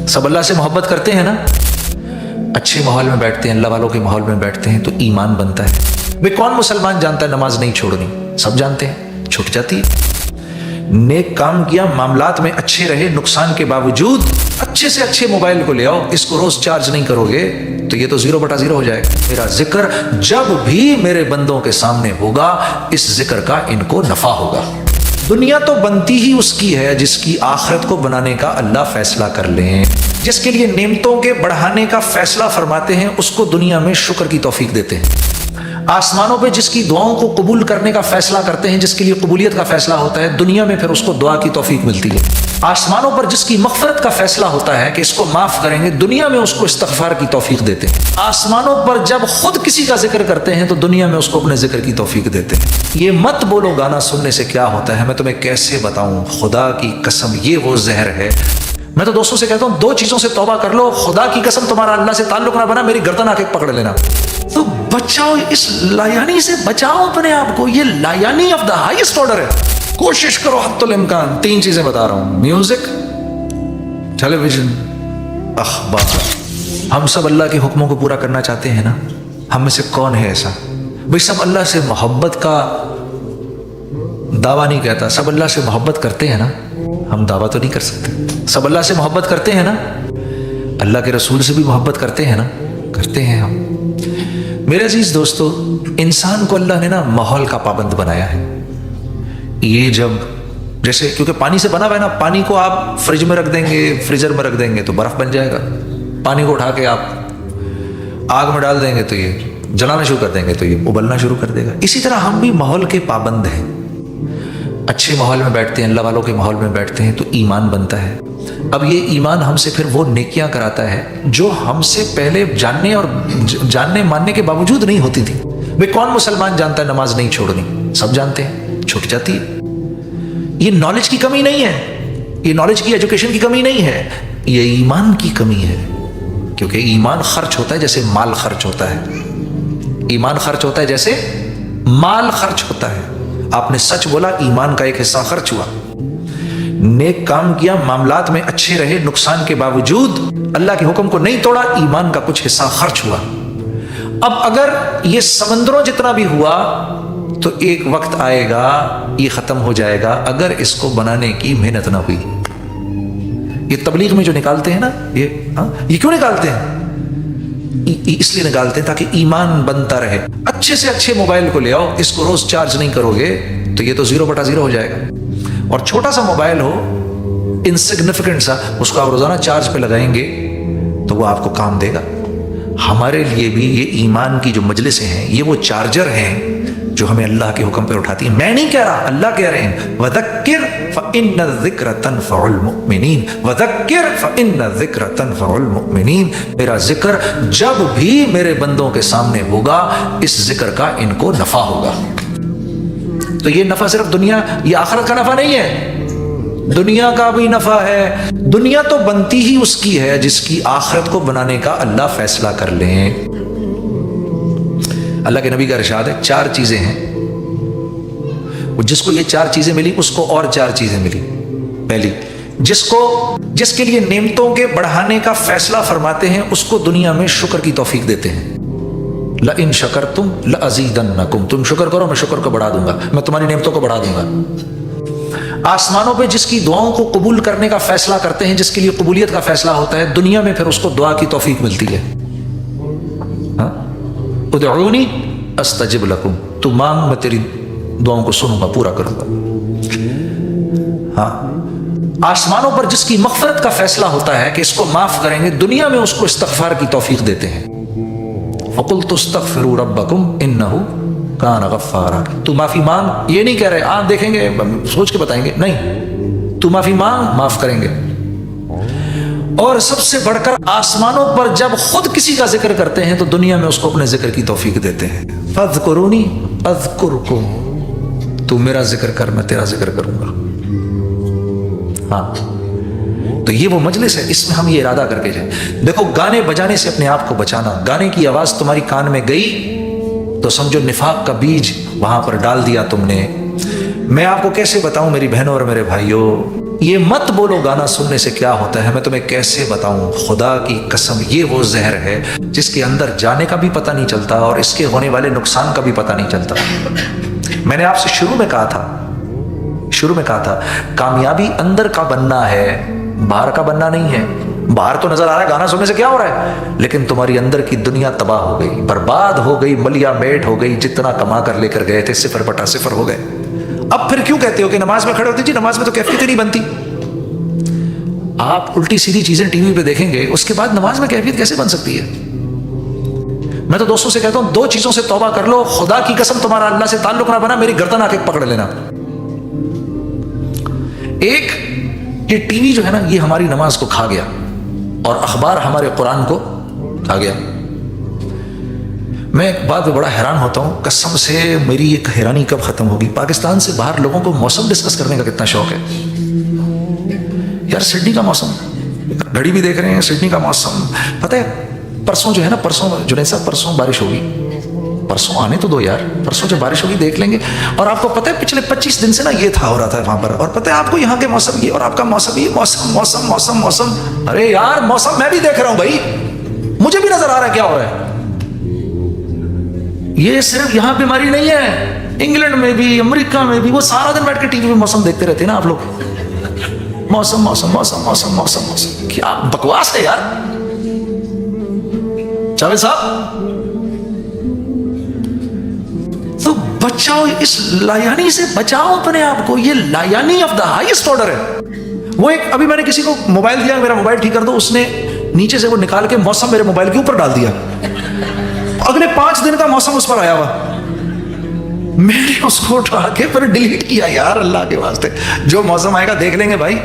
सब अल्लाह से मोहब्बत करते हैं ना, अच्छे माहौल में बैठते हैं, अल्लाह वालों के माहौल में बैठते हैं तो ईमान बनता है। वे कौन मुसलमान जानता है नमाज नहीं छोड़नी? सब जानते हैं, छूट जाती है। नेक काम किया, मामलात में अच्छे रहे, नुकसान के बावजूद अच्छे से अच्छे मोबाइल को ले आओ, इसको रोज चार्ज नहीं करोगे तो ये तो 0/0 हो जाएगा। मेरा जिक्र जब भी मेरे बंदों के सामने होगा, इस जिक्र का इनको नफा होगा। दुनिया तो बनती ही उसकी है जिसकी आखिरत को बनाने का अल्लाह फैसला कर लें। जिसके लिए नेमतों के बढ़ाने का फैसला फरमाते हैं, उसको दुनिया में शुक्र की तौफीक देते हैं। आसमानों पे जिसकी दुआओं को कबूल करने का फैसला करते हैं, जिसके लिए कबूलियत का फैसला होता है, दुनिया में फिर उसको दुआ की तौफीक मिलती है। आसमानों पर जिसकी मग़फ़िरत का फैसला होता है कि इसको माफ करेंगे, दुनिया में उसको इस्तिग़फ़ार की तौफीक देते हैं। आसमानों पर जब खुद किसी का जिक्र करते हैं तो दुनिया में उसको अपने जिक्र की तौफीक देते हैं। ये मत बोलो गाना सुनने से क्या होता है, मैं तुम्हें कैसे बताऊं, खुदा की कसम ये वो जहर है। मैं तो दोस्तों से कहता हूं, दो चीजों से तौबा कर लो, खुदा की कसम तुम्हारा अल्लाह से ताल्लुक ना बना, मेरी गर्दन आके पकड़ लेना। तो बचाओ, इस लायानी से बचाओ अपने आप को। ये लायानी ऑफ द हाईएस्ट ऑर्डर है। कोशिश करो हत्तुल इम्कान। 3 चीजें बता रहा हूं, म्यूजिक, टेलीविजन, अखबार। हम सब अल्लाह के हुक्मों को पूरा करना चाहते हैं ना? हम में से कौन है ऐसा? भाई सब अल्लाह से मोहब्बत का दावा नहीं कहता, सब अल्लाह से मोहब्बत करते हैं ना? हम दावा तो नहीं कर सकते। सब अल्लाह से मोहब्बत करते हैं ना? अल्लाह के रसूल से भी मोहब्बत करते हैं ना? करते हैं हम। मेरे अजीज दोस्तों, इंसान को अल्लाह ने ना माहौल का पाबंद बनाया है। ये जब जैसे, क्योंकि पानी से बना हुआ है ना, पानी को आप फ्रिज में रख देंगे, फ्रीजर में रख देंगे तो बर्फ बन जाएगा। पानी को उठा के आप आग में डाल देंगे तो ये जलाना शुरू कर देंगे तो ये उबलना शुरू कर देगा। इसी तरह हम भी माहौल के पाबंद हैं। अच्छे माहौल में बैठते हैं, अल्लाह वालों के माहौल में बैठते हैं तो ईमान बनता है। अब ये ईमान हमसे फिर वो नेकियां कराता है जो हमसे पहले जानने मानने के बावजूद नहीं होती थी। वे कौन मुसलमान जानता है नमाज नहीं छोड़नी? सब जानते हैं, छूट जाती है। ये नॉलेज की कमी नहीं है, ये नॉलेज की एजुकेशन की कमी नहीं है, ये ईमान की कमी है। क्योंकि ईमान खर्च होता है जैसे माल खर्च होता है। ईमान खर्च होता है जैसे माल खर्च होता है। आपने सच बोला, ईमान का एक हिस्सा खर्च हुआ। नेक काम किया, मामलात में अच्छे रहे, नुकसान के बावजूद अल्लाह के हुक्म को नहीं तोड़ा, ईमान का कुछ हिस्सा खर्च हुआ। अब अगर ये समंदरों जितना भी हुआ तो एक वक्त आएगा ये खत्म हो जाएगा, अगर इसको बनाने की मेहनत ना हुई। ये तबलीग में जो निकालते हैं ना, ये क्यों निकालते हैं? इसलिए निकालते हैं ताकि ईमान बनता रहे। अच्छे से अच्छे मोबाइल को ले आओ, इसको रोज चार्ज नहीं करोगे तो ये तो 0/0 हो जाएगा। और छोटा सा मोबाइल हो, इनसिग्निफिकेंट सा, उसको आप रोजाना चार्ज पे लगाएंगे तो वो आपको काम देगा। हमारे लिए भी ये ईमान की जो मजलिसें हैं, ये वो चार्जर हैं जो हमें अल्लाह के हुक्म पे उठाती है। मैं नहीं कह रहा, अल्लाह कह रहे हैं, वज़क्किर फ़इन्न ज़िक्र तनफ़उल मुमिनीन, वज़क्किर फ़इन्न ज़िक्र तनफ़उल मुमिनीन। मेरा जिक्र जब भी मेरे बंदों के सामने होगा, इस जिक्र का इनको नफा होगा। तो ये नफा सिर्फ दुनिया या आखिरत का नफा नहीं है, दुनिया का भी नफा है। दुनिया तो बनती ही उसकी है जिसकी आखिरत को बनाने का अल्लाह फैसला कर लें। अल्लाह के नबी का इरशाद है, 4 चीजें हैं, जिसको ये 4 चीजें मिली उसको और 4 चीजें मिली। पहली, जिसके लिए नेमतों के बढ़ाने का फैसला फरमाते हैं, उसको दुनिया में शुक्र की तौफीक देते हैं। ला इन शकरतुम ला अज़ीदन्नकुम, तुम शुक्र करो मैं शुक्र को बढ़ा दूंगा, मैं तुम्हारी नेमतों को बढ़ा दूंगा। आसमानों पे जिसकी दुआओं को कबूल करने का फैसला करते हैं, जिसके लिए कबूलियत का फैसला होता है, दुनिया में फिर उसको दुआ की तौफीक मिलती है। उदऊनी अस्तजिब लकुम, तू मांग मैं तेरी दुआओं को सुनूंगा, पूरा करूंगा। हाँ, आसमानों पर जिसकी मग़फ़िरत का फैसला होता है कि इसको माफ करेंगे, दुनिया में उसको इस्तिग़फ़ार की तौफीक देते हैं। फ़क़ुल्तु अस्तग़फ़िरू रब्बकुम इन्नहु कान गफ़्फ़ारा। तू माफी मांग, ये नहीं कह रहे आप देखेंगे सोच के बताएंगे, नहीं, तू माफी मांग, माफ करेंगे। और सबसे बढ़कर आसमानों पर जब खुद किसी का जिक्र करते हैं तो दुनिया में उसको अपने जिक्र की तौफीक देते हैं। फ़ज़्कुरूनी अज़्कुरकुम, तू मेरा जिक्र कर मैं तेरा जिक्र करूंगा। हाँ, तो ये वो मजलिस है, इसमें हम ये इरादा करके जाए। देखो, गाने बजाने से अपने आप को बचाना। गाने की आवाज तुम्हारी कान में गई तो समझो निफाक का बीज वहां पर डाल दिया तुमने। मैं आपको कैसे बताऊं मेरी बहनों और मेरे भाइयों, یہ مت بولو گانا سننے سے کیا ہوتا ہے. میں تمہیں کیسے بتاؤں, خدا کی قسم یہ وہ زہر ہے جس کے اندر جانے کا بھی پتہ نہیں چلتا اور اس کے ہونے والے نقصان کا بھی پتہ نہیں چلتا. میں نے آپ سے شروع میں کہا تھا کامیابی اندر کا بننا ہے, باہر کا بننا نہیں ہے. باہر تو نظر آ رہا ہے گانا سننے سے کیا ہو رہا ہے, لیکن تمہاری اندر کی دنیا تباہ ہو گئی, برباد ہو گئی, ملیا میٹ ہو گئی. جتنا کما کر لے کر گئے تھے 0/0 ہو گئے. اب پھر کیوں کہتے ہو کہ نماز میں کھڑے ہوتے؟ جی نماز میں تو کیفیت ہی نہیں بنتی. آپ الٹی سیدھی چیزیں ٹی وی پہ دیکھیں گے, اس کے بعد نماز میں کیفیت کیسے بن سکتی ہے؟ میں تو دوستوں سے کہتا ہوں 2 چیزوں سے توبہ کر لو. خدا کی قسم تمہارا اللہ سے تعلق نہ بنا, میری گردن آ کے پکڑ لینا. ایک, یہ ٹی وی جو ہے نا یہ ہماری نماز کو کھا گیا اور اخبار ہمارے قرآن کو کھا گیا. میں ایک بات پہ بڑا حیران ہوتا ہوں, قسم سے میری ایک حیرانی کب ختم ہوگی. پاکستان سے باہر لوگوں کو موسم ڈسکس کرنے کا کتنا شوق ہے. یار سڈنی کا موسم, گھڑی بھی دیکھ رہے ہیں, سڈنی کا موسم. پتہ ہے پرسوں جو ہے نا, پرسوں جنید صاحب پرسوں بارش ہوگی. پرسوں آنے تو دو یار, پرسوں جب بارش ہوگی دیکھ لیں گے. اور آپ کو پتہ ہے پچھلے 25 دن سے نا یہ تھا ہو رہا تھا وہاں پر. اور پتہ ہے آپ کو یہاں کے موسم یہ اور آپ کا موسم یہ, موسم. ارے یار موسم میں بھی دیکھ رہا ہوں بھائی, مجھے بھی نظر آ رہا ہے کیا ہو رہا ہے. یہ صرف یہاں بیماری نہیں ہے, انگلینڈ میں بھی, امریکہ میں بھی. وہ سارا دن بیٹھ کے ٹی وی میں موسم دیکھتے رہتے ہیں نا آپ لوگ. موسم کیا بکواس ہے یار. جاوید صاحب تو بچاؤ, اس لایانی سے بچاؤ اپنے آپ کو. یہ لایانی آف دا ہائیسٹ آرڈر ہے. وہ ایک ابھی میں نے کسی کو موبائل دیا, میرا موبائل ٹھیک کر دو, اس نے نیچے سے وہ نکال کے موسم میرے موبائل کے اوپر ڈال دیا. اگلے 5 دن کا موسم اس پر آیا ہوا. میں نے اس کو اٹھا کے پھر ڈیلیٹ کیا. یار اللہ کے واسطے جو موسم آئے گا دیکھ لیں گے بھائی.